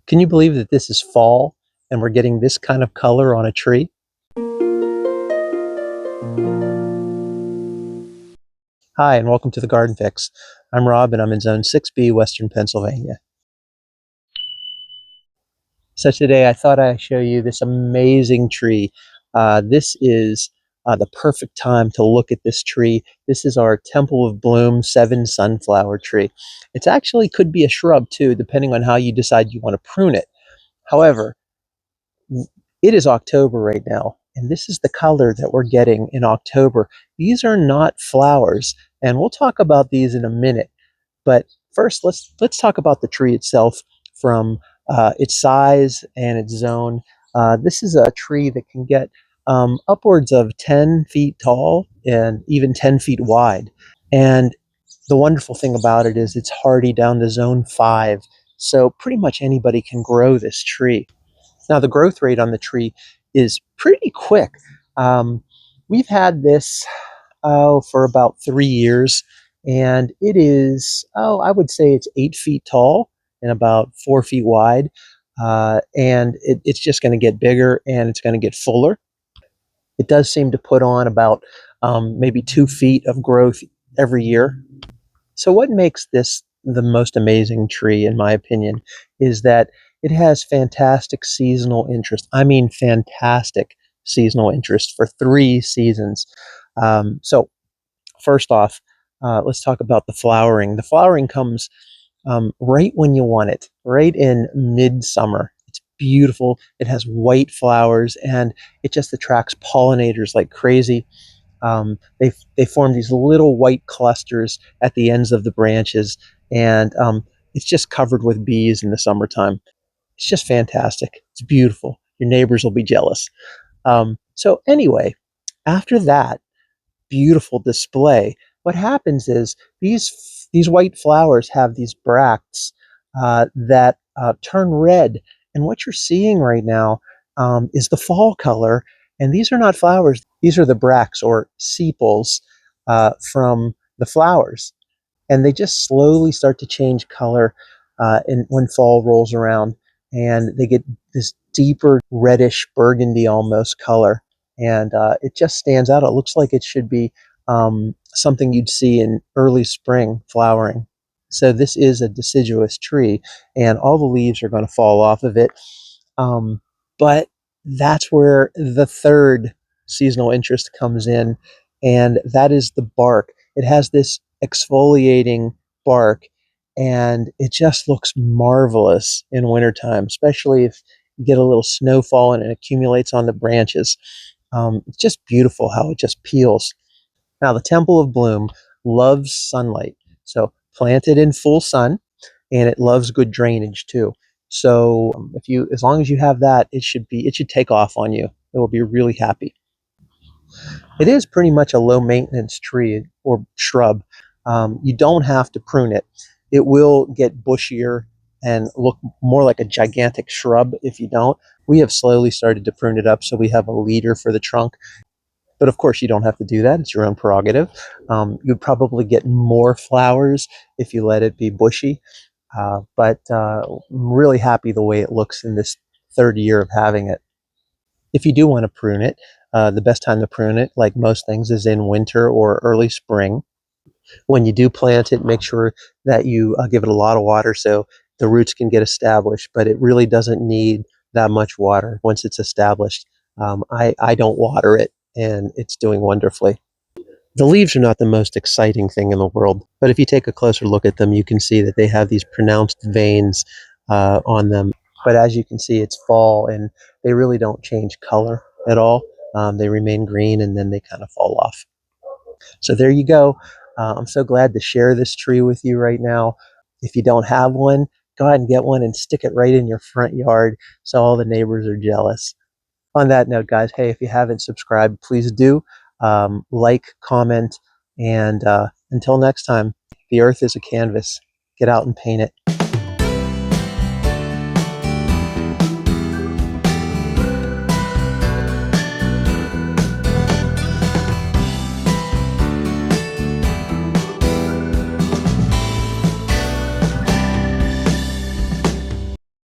Can you believe that this is fall and we're getting this kind of color on a tree? Hi, and welcome to the Garden Fix. I'm Rob, and I'm in Zone 6B, Western Pennsylvania. So today I thought I'd show you this amazing tree. This is the perfect time to look at this tree. This is our Temple of Bloom 7 sunflower tree. It actually could be a shrub too, depending on how you decide you want to prune it. However, it is October right now, and this is the color that we're getting in October. These are not flowers, and we'll talk about these in a minute. But first, let's talk about the tree itself from its size and its zone. This is a tree that can get upwards of 10 feet tall and even 10 feet wide. And the wonderful thing about it is it's hardy down to zone 5. So pretty much anybody can grow this tree. Now, the growth rate on the tree is pretty quick. We've had this for about 3 years, and it is, I would say it's 8 feet tall and about 4 feet wide. And it's just going to get bigger and it's going to get fuller. It does seem to put on about maybe 2 feet of growth every year. So what makes this the most amazing tree, in my opinion, is that it has fantastic seasonal interest. I mean, fantastic seasonal interest for 3 seasons. So first off, let's talk about the flowering. The flowering comes right when you want it, right in midsummer. It's beautiful. It has white flowers, and it just attracts pollinators like crazy. They form these little white clusters at the ends of the branches, and it's just covered with bees in the summertime. It's just fantastic. It's beautiful. Your neighbors will be jealous. So anyway, after that beautiful display, what happens is these white flowers have these bracts that turn red, and what you're seeing right now is the fall color. And these are not flowers; these are the bracts or sepals from the flowers, and they just slowly start to change color when fall rolls around, and they get this deeper reddish burgundy almost color, and it just stands out. It looks like it should be something you'd see in early spring flowering. So this is a deciduous tree, and all the leaves are going to fall off of it. But that's where the third seasonal interest comes in, and that is the bark. It has this exfoliating bark, and it just looks marvelous in wintertime, especially if you get a little snowfall and it accumulates on the branches. It's just beautiful how it just peels. Now, the Temple of Bloom loves sunlight, so plant it in full sun, and it loves good drainage too. So as long as you have that, it should take off on you. It will be really happy. It is pretty much a low maintenance tree or shrub. You don't have to prune it. It will get bushier and look more like a gigantic shrub if you don't. We have slowly started to prune it up so we have a leader for the trunk. But of course, you don't have to do that. It's your own prerogative. You'd probably get more flowers if you let it be bushy. But I'm really happy the way it looks in this third year of having it. If you do want to prune it, the best time to prune it, like most things, is in winter or early spring. When you do plant it, make sure that you give it a lot of water so the roots can get established, but it really doesn't need that much water once it's established. I don't water it, and it's doing wonderfully. The leaves are not the most exciting thing in the world, but if you take a closer look at them, you can see that they have these pronounced veins on them. But as you can see, it's fall, and they really don't change color at all. They remain green, and then they kind of fall off. So there you go. I'm so glad to share this tree with you right now. If you don't have one, go ahead and get one and stick it right in your front yard so all the neighbors are jealous. On that note, guys, hey, if you haven't subscribed, please do. Like, comment, and until next time, the earth is a canvas. Get out and paint it.